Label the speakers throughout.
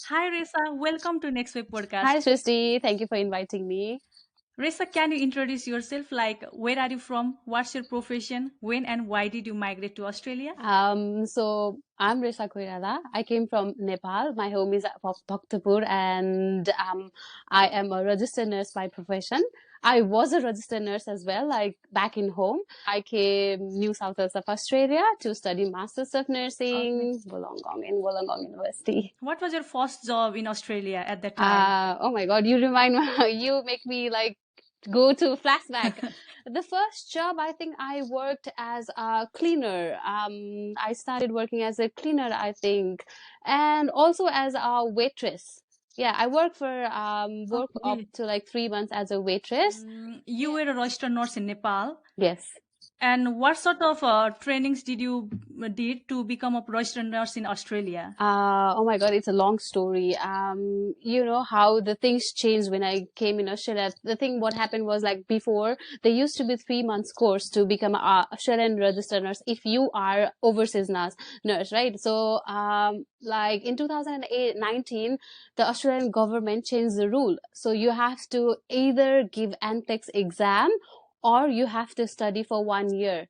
Speaker 1: Hi Resa, welcome to NEXWEB
Speaker 2: Hi,
Speaker 1: podcast.
Speaker 2: Shristi. Thank you for inviting me.
Speaker 1: Resa, can you introduce yourself? Like, where are you from? What's your profession? When and why did you migrate to Australia?
Speaker 2: So I'm Resha Koirala. I came from Nepal. My home is at Bhattarai, and I am a registered nurse by profession. I was a registered nurse as well, like back in home. I came New South Wales of Australia to study Masters of
Speaker 1: Okay.
Speaker 2: Nursing, Wollongong University.
Speaker 1: What was your first job in Australia at that time?
Speaker 2: Oh my God, you remind me, you make me like go to flashback. The first job, I think I worked as a cleaner. I started working as a cleaner, I think, and also as a waitress. Yeah, I work up
Speaker 1: Okay.
Speaker 2: to like 3 months as a waitress.
Speaker 1: You were a registered nurse in Nepal.
Speaker 2: Yes.
Speaker 1: And what sort of trainings did you did to become a registered nurse in Australia?
Speaker 2: Oh my God, it's a long story. You know how the things changed when I came in Australia. The thing, what happened was like before, there used to be 3 months course to become a Australian registered nurse if you are overseas nurse, right? So, like in 2019, the Australian government changed the rule. So you have to either give NCLEX exam or you have to study for 1 year.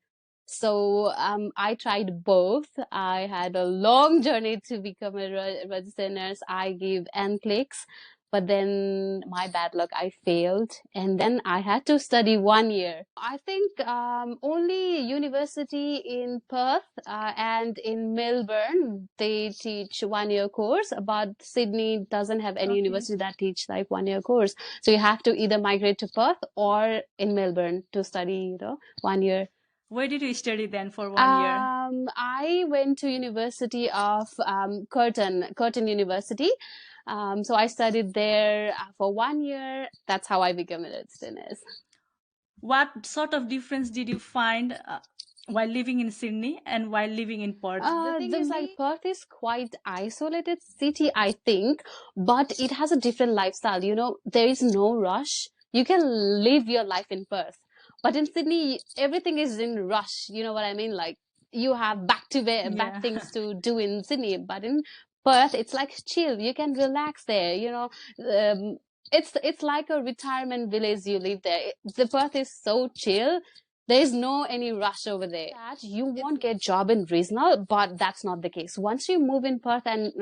Speaker 2: So I tried both. I had a long journey to become a registered nurse. I gave NCLEX, but then my bad luck, I failed, and then I had to study 1 year. I think only university in Perth and in Melbourne they teach 1 year course, but Sydney doesn't have any
Speaker 1: Okay.
Speaker 2: university that teach like 1 year course. So you have to either migrate to Perth or in Melbourne to study, 1 year.
Speaker 1: Where did you study then for 1 year?
Speaker 2: I went to University of Curtin University. So I studied there for 1 year. That's how I became a nurse.
Speaker 1: What sort of difference did you find while living in Sydney and while living in Perth?
Speaker 2: The thing is, like, Perth is quite isolated city, I think, but it has a different lifestyle. You know, there is no rush. You can live your life in Perth, but in Sydney, everything is in rush. You know what I mean? Like, you have back
Speaker 1: Yeah.
Speaker 2: things to do in Sydney, but in Perth, it's like chill. You can relax there. It's like a retirement village. You live there. The Perth is so chill. There is no any rush over there. That you won't get job in regional, but that's not the case. Once you move in Perth and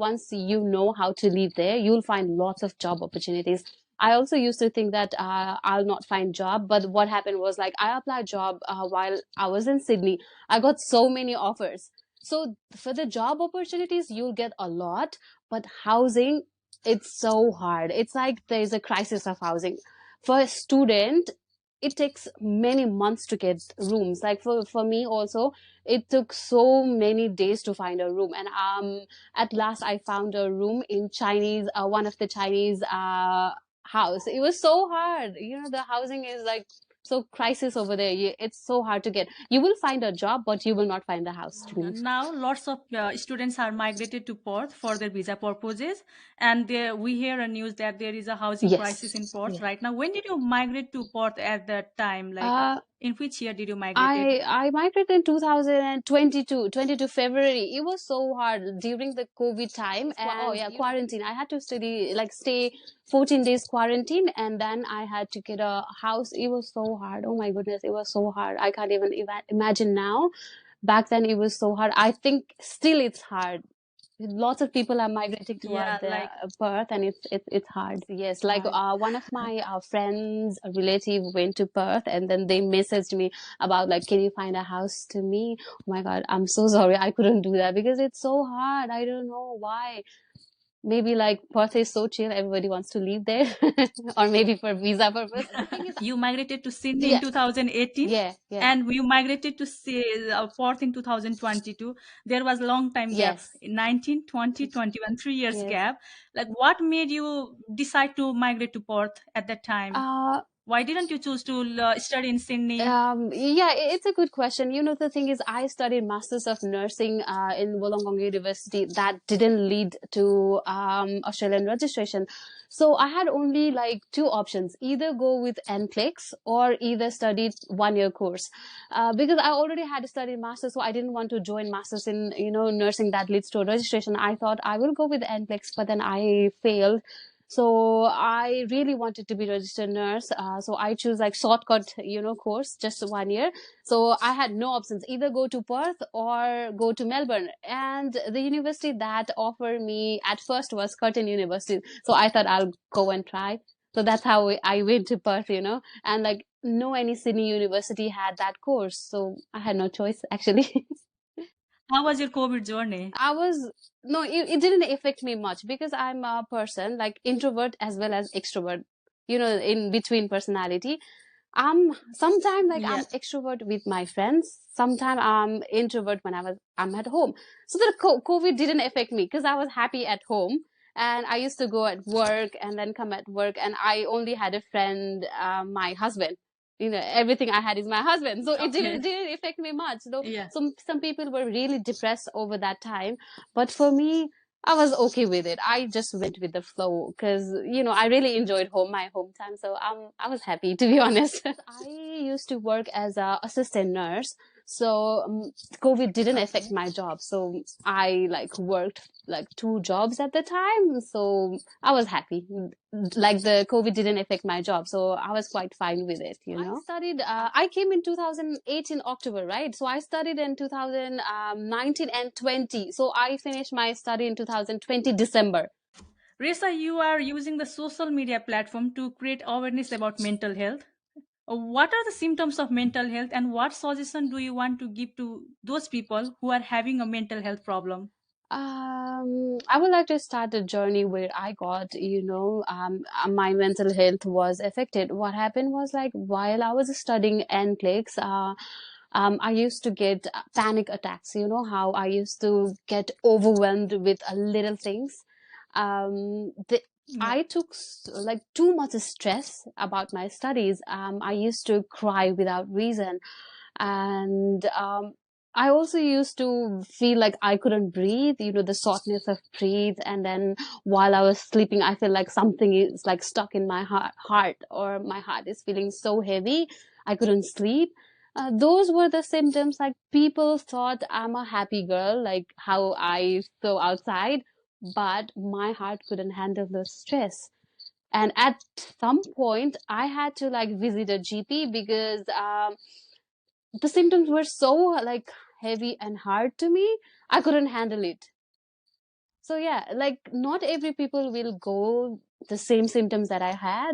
Speaker 2: once you know how to live there, you'll find lots of job opportunities. I also used to think that I'll not find job, but what happened was like I applied job while I was in Sydney. I got so many offers. So for the job opportunities, you'll get a lot, but housing, it's so hard. It's like there's a crisis of housing. For a student, it takes many months to get rooms. Like for me also, it took so many days to find a room. And at last I found a room in Chinese, one of the Chinese house. It was so hard. The housing is like so crisis over there. It's so hard to get. You will find a job, but you will not find a house to live.
Speaker 1: Now, lots of students are migrated to Perth for their visa purposes, and we hear a news that there is a housing crisis in
Speaker 2: Yes.
Speaker 1: Perth
Speaker 2: Yes.
Speaker 1: right now. When did you migrate to Perth at that time? Like,
Speaker 2: Uh,
Speaker 1: in which year did you migrate it?
Speaker 2: I migrated in 2022, 22 February. It was so hard during the COVID time. Oh yeah, quarantine. I had to stay 14 days quarantine, and then I had to get a house. It was so hard. Oh my goodness, it was so hard. I can't even imagine now. Back then it was so hard. I think still it's hard. Lots of people are migrating
Speaker 1: Yeah,
Speaker 2: toward the
Speaker 1: like
Speaker 2: Perth, and it's hard. Yes, like
Speaker 1: hard.
Speaker 2: one of my friends, a relative went to Perth, and then they messaged me about like, can you find a house to me? Oh my God, I'm so sorry, I couldn't do that because it's so hard. I don't know why. Maybe like Perth is so chill, everybody wants to live there, or maybe for visa purpose. The thing is,
Speaker 1: You migrated to Sydney in
Speaker 2: yes,
Speaker 1: 2018,
Speaker 2: yeah,
Speaker 1: and you migrated to Perth in 2022. There was a long time gap,
Speaker 2: yes,
Speaker 1: 19, 20, 21, 3 years
Speaker 2: yes.
Speaker 1: gap. Like, what made you decide to migrate to Perth at that time?
Speaker 2: Uh,
Speaker 1: Why didn't you choose to study in Sydney?
Speaker 2: Yeah, it's a good question. The thing is, I studied Masters of Nursing in Wollongong University. That didn't lead to Australian registration. So I had only like two options: either go with NCLEX or either study 1 year course. Because I already had studied Masters, so I didn't want to join Masters in nursing that leads to a registration. I thought I will go with NCLEX, but then I failed. So I really wanted to be registered nurse. So I choose like shortcut, course, just 1 year. So I had no options, either go to Perth or go to Melbourne. And the university that offered me at first was Curtin University. So I thought I'll go and try. So that's how I went to Perth, and like no any Sydney university had that course. So I had no choice actually.
Speaker 1: How was your COVID journey?
Speaker 2: No, it didn't affect me much because I'm a person like introvert as well as extrovert, in between personality. Sometimes like I'm extrovert with my friends. Sometimes I'm introvert when I'm at home. So the COVID didn't affect me because I was happy at home. And I used to go at work and then come at work, and I only had a friend, my husband. Everything I had is my husband, so it didn't affect me much. Though some people were really depressed over that time, but for me, I was okay with it. I just went with the flow because I really enjoyed my hometown, so I was happy, to be honest. I used to work as a assistant nurse, so COVID didn't affect my job. So I like worked like two jobs at the time, so I was happy. Like the COVID didn't affect my job, so I was quite fine with it. I came in 2018 October, right? So I studied in 2019 and 20. So I finished my study in 2020 December.
Speaker 1: Resha, you are using the social media platform to create awareness about mental health. What are the symptoms of mental health, and what suggestion do you want to give to those people who are having a mental health problem?
Speaker 2: I would like to start a journey where I got, my mental health was affected. What happened was like while I was studying NCLEX, I used to get panic attacks. You know how I used to get overwhelmed with little things. I took like too much stress about my studies. I used to cry without reason, and I also used to feel like I couldn't breathe, the shortness of breath. And then while I was sleeping, I feel like something is like stuck in my heart, or my heart is feeling so heavy. I couldn't sleep. Those were the symptoms. Like people thought I'm a happy girl, like how I saw outside, but my heart couldn't handle the stress. And at some point, I had to like visit a GP because the symptoms were so like heavy and hard to me. I couldn't handle it. So yeah, like not every people will go the same symptoms that I had.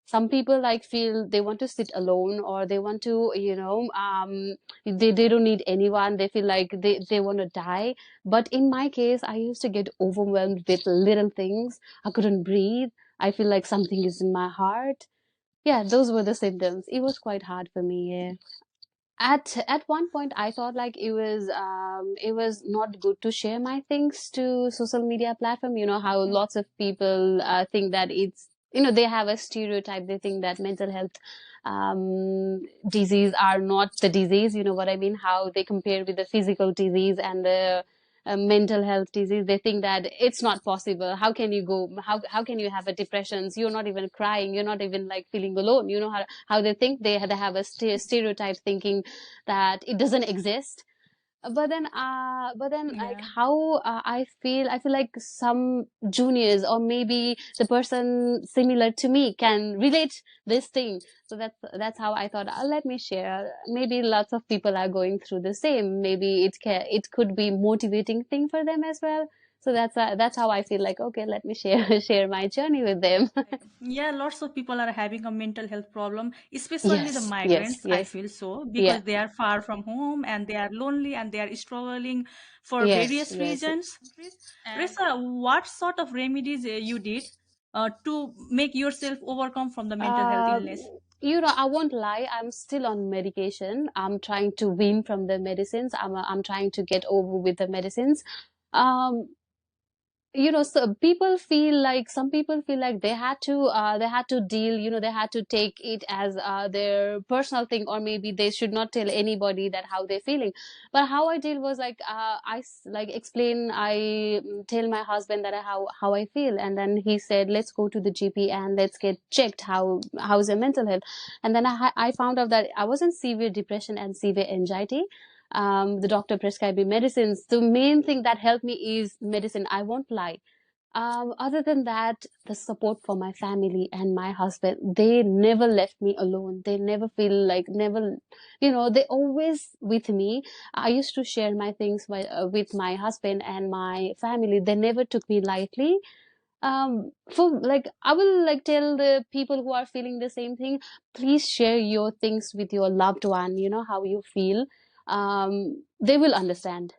Speaker 2: Some people like feel they want to sit alone, or they want to, they don't need anyone. They feel like they want to die. But in my case, I used to get overwhelmed with little things. I couldn't breathe. I feel like something is in my heart. Yeah, those were the symptoms. It was quite hard for me. Yeah. At one point I thought like it was not good to share my things to social media platform. You know how lots of people think that it's, they have a stereotype. They think that mental health disease are not the disease. You know what I mean? How they compare with the physical disease and the mental health disease. They think that it's not possible. How can you go, how can you have a depression? You're not even crying, you're not even like feeling alone. You know how they think. They have a stereotype thinking that it doesn't exist. But then like how I feel like some juniors, or maybe the person similar to me, can relate this thing. So that's how I thought, let me share. Maybe lots of people are going through the same. Maybe it could be motivating thing for them as well. So that's how I feel like, okay, let me share share my journey with them.
Speaker 1: Yeah, lots of people are having a mental health problem, especially the
Speaker 2: Yes, yes,
Speaker 1: migrants. I
Speaker 2: yes.
Speaker 1: feel so
Speaker 2: Yeah.
Speaker 1: because they are far from home and they are lonely and they are struggling for
Speaker 2: Yes,
Speaker 1: various
Speaker 2: yes.
Speaker 1: reasons. Risa, what sort of remedies you did to make yourself overcome from the mental health
Speaker 2: Uh,
Speaker 1: illness?
Speaker 2: I won't lie. I'm still on medication. I'm trying to wean from the medicines. I'm trying to get over with the medicines. Um, so people feel like, some people feel like they had to deal, they had to take it as their personal thing, or maybe they should not tell anybody that how they're feeling. But how I deal was like, like explain, tell my husband that how I feel, and then he said, let's go to the GP and let's get checked how's your mental health. And then I found out that I was in severe depression and severe anxiety. The doctor prescribed me medicines. The main thing that helped me is medicine. I won't lie. Other than that, the support for my family and my husband, they never left me alone. They never feel like, never, they always with me. I used to share my things with my husband and my family. They never took me lightly. For like, I will like tell the people who are feeling the same thing, please share your things with your loved one, how you feel. They will understand.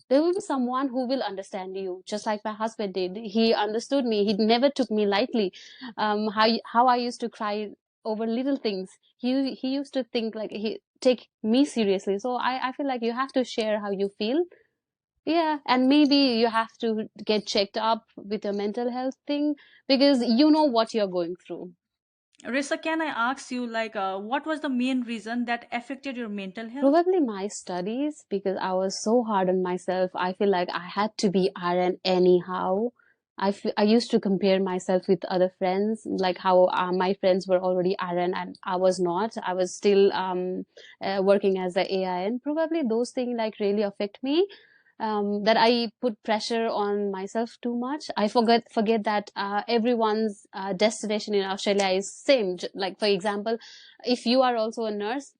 Speaker 2: There will be someone who will understand you, just like my husband did. He understood me. He never took me lightly. How I used to cry over little things, he used to think like, he take me seriously. So I feel like you have to share how you feel. Yeah, and maybe you have to get checked up with your mental health thing, because you know what you're going through.
Speaker 1: Risa, can I ask you, like, what was the main reason that affected your mental health?
Speaker 2: Probably my studies, because I was so hard on myself. I feel like I had to be RN anyhow. I used to compare myself with other friends, like how my friends were already RN and I was not. I was still working as a AIN. Probably those things like really affect me. That I put pressure on myself too much. I forget that everyone's destination in Australia is same. Like for example, if you are also a nurse,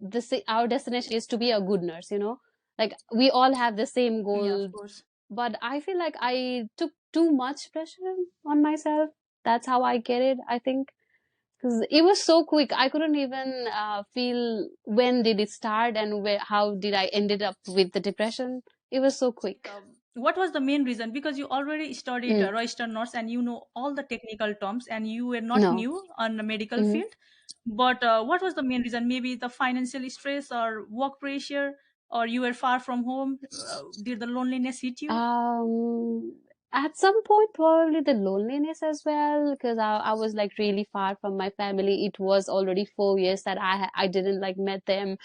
Speaker 2: our destination is to be a good nurse. Like we all have the same
Speaker 1: Yeah, of
Speaker 2: goal.
Speaker 1: course.
Speaker 2: But I feel like I took too much pressure on myself. That's how I get it, I think, because it was so quick. I couldn't even feel when did it start and how did I ended up with the depression. It was so quick.
Speaker 1: What was the main reason? Because you already studied
Speaker 2: Mm,
Speaker 1: registered nurse and you know all the technical terms and you were not
Speaker 2: no.
Speaker 1: new on the medical
Speaker 2: Mm.
Speaker 1: field. But what was the main reason? Maybe the financial stress or work pressure, or you were far from home. Did the loneliness hit you?
Speaker 2: Um, at some point, probably the loneliness as well, because I was like really far from my family. It was already 4 years that I didn't like met them.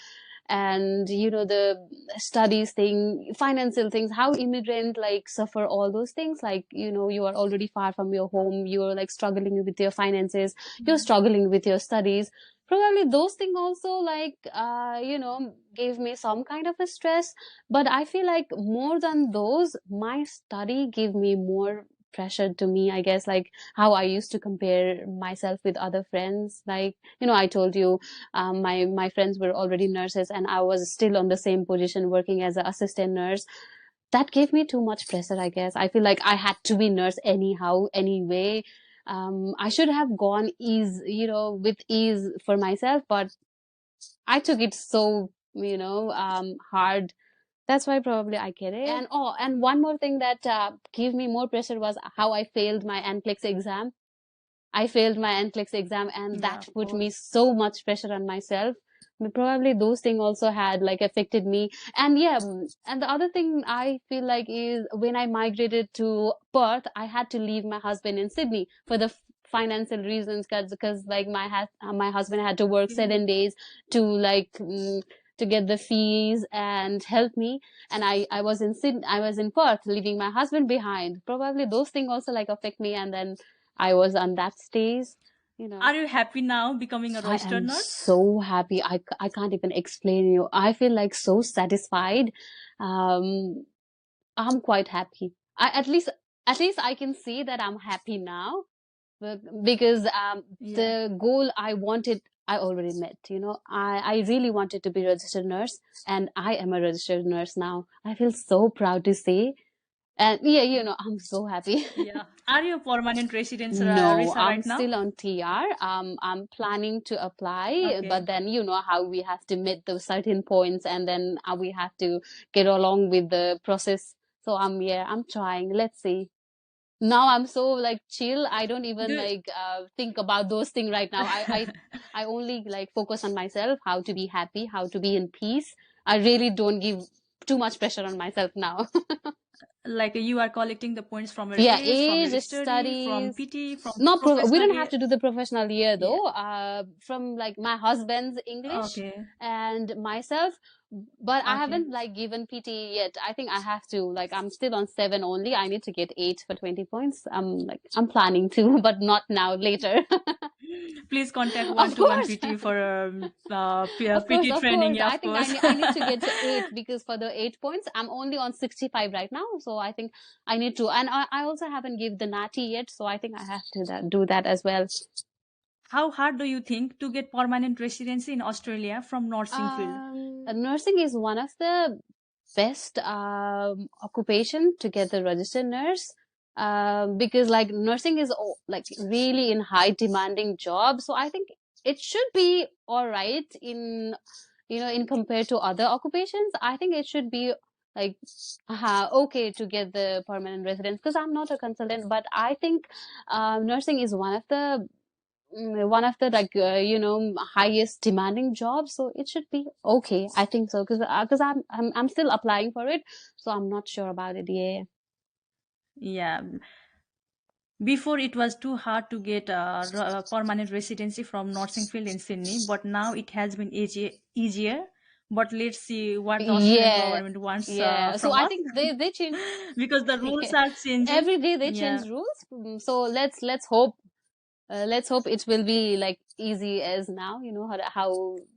Speaker 2: And the studies thing, financial things, how immigrant like suffer all those things, like you are already far from your home, you're like struggling with your finances, you're
Speaker 1: Mm.
Speaker 2: struggling with your studies. Probably those things also like gave me some kind of a stress. But I feel like more than those, my study gave me more pressure to me, I guess, like how I used to compare myself with other friends. Like I told you, my friends were already nurses and I was still on the same position working as an assistant nurse. That gave me too much pressure, I guess. I feel like I had to be nurse anyhow, anyway. I should have gone with ease for myself, but I took it so hard. That's why probably I get it. And one more thing that gave me more pressure was how I failed my NCLEX exam. I failed my NCLEX exam, and
Speaker 1: Yeah,
Speaker 2: that
Speaker 1: of
Speaker 2: put me
Speaker 1: course.
Speaker 2: so much pressure on myself. Probably those things also had like affected me. And yeah, and the other thing I feel like is when I migrated to Perth, I had to leave my husband in Sydney for the financial reasons, because like my husband had to work
Speaker 1: Okay.
Speaker 2: 7 days to like to get the fees and help me. And I was in Sydney, I was in Perth, leaving my husband behind. Probably those things also like affect me. And then I was on that stage, you know.
Speaker 1: Are you happy now becoming a
Speaker 2: I
Speaker 1: registered
Speaker 2: am
Speaker 1: nurse?
Speaker 2: so happy. I can't even explain you. I feel like so satisfied. Um, I'm quite happy. At least I can see that I'm happy now, because
Speaker 1: Yeah.
Speaker 2: the goal I wanted, I already met. I really wanted to be a registered nurse, and I am a registered nurse now. I feel so proud to say. And yeah, I'm so happy.
Speaker 1: Yeah. Are you a permanent resident,
Speaker 2: No,
Speaker 1: Risa,
Speaker 2: I'm
Speaker 1: right now?
Speaker 2: still on TR. I'm planning to apply,
Speaker 1: Okay.
Speaker 2: but then you know how we have to meet those certain points, and then we have to get along with the process. So I'm trying. Let's see. Now I'm so like chill. I don't even
Speaker 1: Do
Speaker 2: like think about those things right now. I only like focus on myself, how to be happy, how to be in peace. I really don't give too much pressure on myself now.
Speaker 1: Like you are collecting the points from your
Speaker 2: Yeah,
Speaker 1: age, from your
Speaker 2: age,
Speaker 1: study, from
Speaker 2: studies.
Speaker 1: PT, from
Speaker 2: We
Speaker 1: professional
Speaker 2: don't
Speaker 1: year.
Speaker 2: have to do the professional year
Speaker 1: Yeah.
Speaker 2: though. From like my husband's English
Speaker 1: Okay.
Speaker 2: and myself, but I
Speaker 1: Okay.
Speaker 2: haven't like given PT yet. I think I have to. Like I'm still on 7 only. I need to get 8 for 20 points. I'm planning to, but not now. Later.
Speaker 1: Please contact
Speaker 2: Of
Speaker 1: one-to-one
Speaker 2: course.
Speaker 1: PT for
Speaker 2: Of course,
Speaker 1: PT
Speaker 2: of course.
Speaker 1: training,
Speaker 2: I
Speaker 1: of
Speaker 2: think
Speaker 1: course.
Speaker 2: I need to get to 8 because for the 8 points, I'm only on 65 right now. So I think I need to. And I also haven't given the NATI yet. So I think I have to do that as well.
Speaker 1: How hard do you think to get permanent residency in Australia from nursing field?
Speaker 2: Nursing is one of the best occupation to get the registered nurse. Because like nursing is like really in high demanding job. So I think it should be all right in, in compared to other occupations. I think it should be like okay to get the permanent residence because I'm not a consultant, but I think nursing is one of the like highest demanding jobs, so it should be okay. I think so because I'm still applying for it, so I'm not sure about it. Yeah.
Speaker 1: Yeah. Before it was too hard to get a permanent residency from nursing field in Sydney, but now it has been easier. But let's see what the Australian
Speaker 2: Yeah,
Speaker 1: government wants
Speaker 2: yeah. So
Speaker 1: from
Speaker 2: I
Speaker 1: us,
Speaker 2: think they change
Speaker 1: because the rules are changing.
Speaker 2: every day. They
Speaker 1: Yeah.
Speaker 2: change rules. So let's hope it will be like easy as now.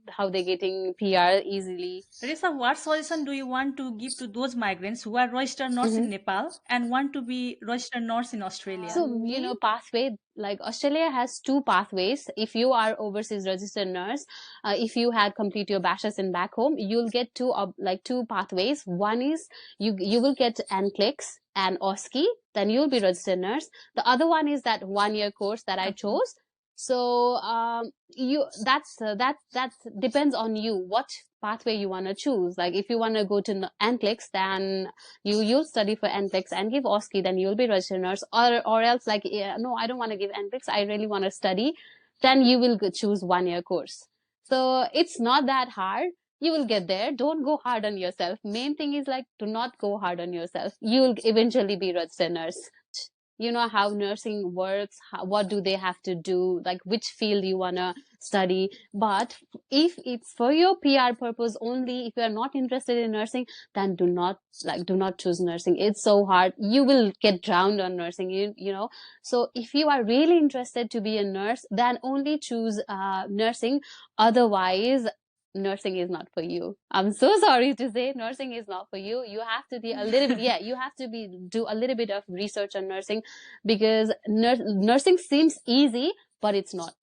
Speaker 2: How they're getting PR easily.
Speaker 1: Risa, what suggestion do you want to give to those migrants who are registered nurse in Nepal and want to be registered nurse in Australia?
Speaker 2: So, pathway, like Australia has two pathways. If you are overseas registered nurse, if you had complete your bachelor's in back home, you'll get two pathways. One is you will get NCLEX and OSCE, then you'll be registered nurse. The other one is that 1 year course that I
Speaker 1: Okay.
Speaker 2: chose. So, you that depends on you what pathway you want to choose. Like if you want to go to NCLEX, then you'll study for NCLEX and give OSCE, then you'll be registered nurse. Or else like, yeah, no, I don't want to give NCLEX, I really want to study, then you will choose 1 year course. So it's not that hard. You will get there. Don't go hard on yourself. Main thing is like, do not go hard on yourself. You will eventually be registered nurse. You know how nursing works, what do they have to do, like which field you want to study. But if it's for your PR purpose only, if you're not interested in nursing, then do not choose nursing. It's so hard. You will get drowned on nursing, so if you are really interested to be a nurse, then only choose nursing. Otherwise, nursing is not for you. I'm so sorry to say, nursing is not for you. You have to be a little bit, yeah, you have to do a little bit of research on nursing, because nursing seems easy, but it's not.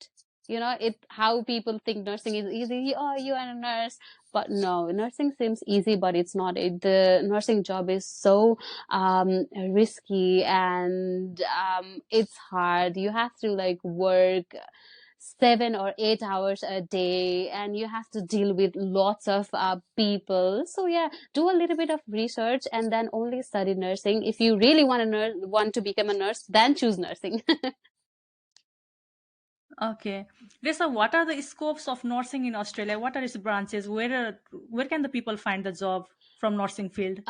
Speaker 2: How people think nursing is easy. Oh, you are a nurse. But no, nursing seems easy, but it's not. The nursing job is so risky, and it's hard. You have to like work 7 or 8 hours a day, and you have to deal with lots of people. So yeah, do a little bit of research and then only study nursing. If you really want to become a nurse, then choose nursing.
Speaker 1: Okay. Lisa, what are the scopes of nursing in Australia? What are its branches? Where can the people find the job from nursing field?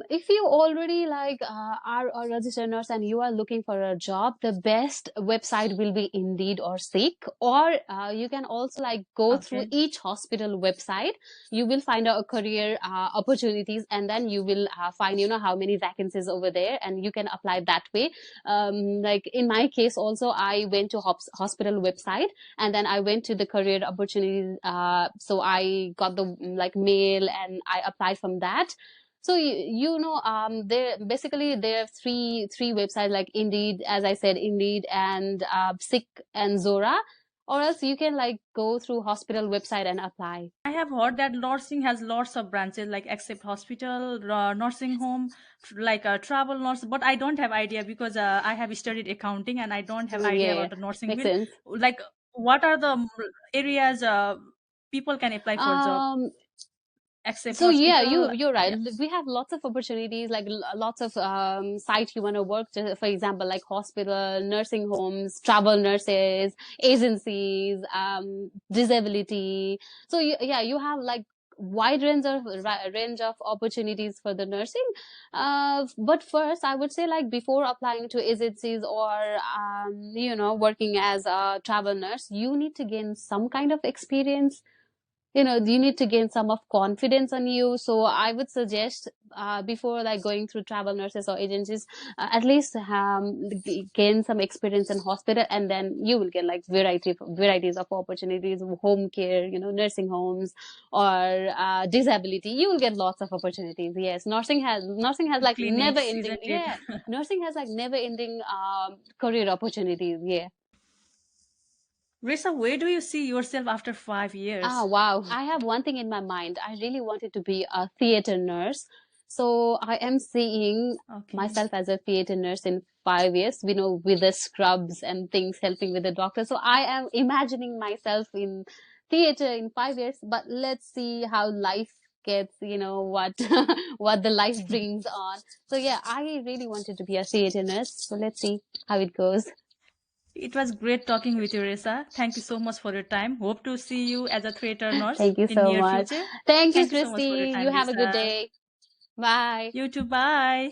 Speaker 2: If you already like are a registered nurse and you are looking for a job, the best website will be Indeed or Seek, or you can also like go through
Speaker 1: Okay.
Speaker 2: each hospital website. You will find out career opportunities, and then you will find how many vacancies over there, and you can apply that way. Like in my case, also I went to hospital website, and then I went to the career opportunities. So I got the like mail, and I applied from that. So there are three websites like Indeed, as I said, Indeed and Sick and Zora, or else you can like go through hospital website and apply.
Speaker 1: I have heard that nursing has lots of branches, like except hospital, nursing home, like a travel nurse. But I don't have idea because I have studied accounting and I don't have idea
Speaker 2: Yeah,
Speaker 1: about the nursing
Speaker 2: makes
Speaker 1: field.
Speaker 2: sense.
Speaker 1: Like, what are the areas people can apply for job
Speaker 2: Um,
Speaker 1: except
Speaker 2: So yeah,
Speaker 1: hospital?
Speaker 2: you're right.
Speaker 1: Yeah.
Speaker 2: We have lots of opportunities, like lots of site you want to work. For example, like hospital, nursing homes, travel nurses, agencies, disability. So yeah, you have like wide range of opportunities for the nursing. But first, I would say, like, before applying to agencies or working as a travel nurse, you need to gain some kind of experience. You need to gain some of confidence on you. So I would suggest, before like going through travel nurses or agencies, at least gain some experience in hospital, and then you will get like varieties of opportunities, home care, nursing homes, or disability. You will get lots of opportunities. Yes, nursing has like never
Speaker 1: Clinics,
Speaker 2: ending.
Speaker 1: isn't it?
Speaker 2: Yeah, nursing has like never ending career opportunities. Yeah.
Speaker 1: Risa, where do you see yourself after 5 years?
Speaker 2: Wow. I have one thing in my mind. I really wanted to be a theater nurse. So I am seeing
Speaker 1: Okay.
Speaker 2: myself as a theater nurse in 5 years, with the scrubs and things, helping with the doctor. So I am imagining myself in theater in 5 years, but let's see how life gets, what, what the life brings on. So yeah, I really wanted to be a theater nurse. So let's see how it goes.
Speaker 1: It was great talking with you, Risa. Thank you so much for your time. Hope to see you as a theater nurse
Speaker 2: Thank you
Speaker 1: in
Speaker 2: so
Speaker 1: near
Speaker 2: much.
Speaker 1: future.
Speaker 2: Thank you,
Speaker 1: Thank you so much for your
Speaker 2: Shristi. You
Speaker 1: time,
Speaker 2: have a good
Speaker 1: Risa.
Speaker 2: day. Bye.
Speaker 1: You too. Bye.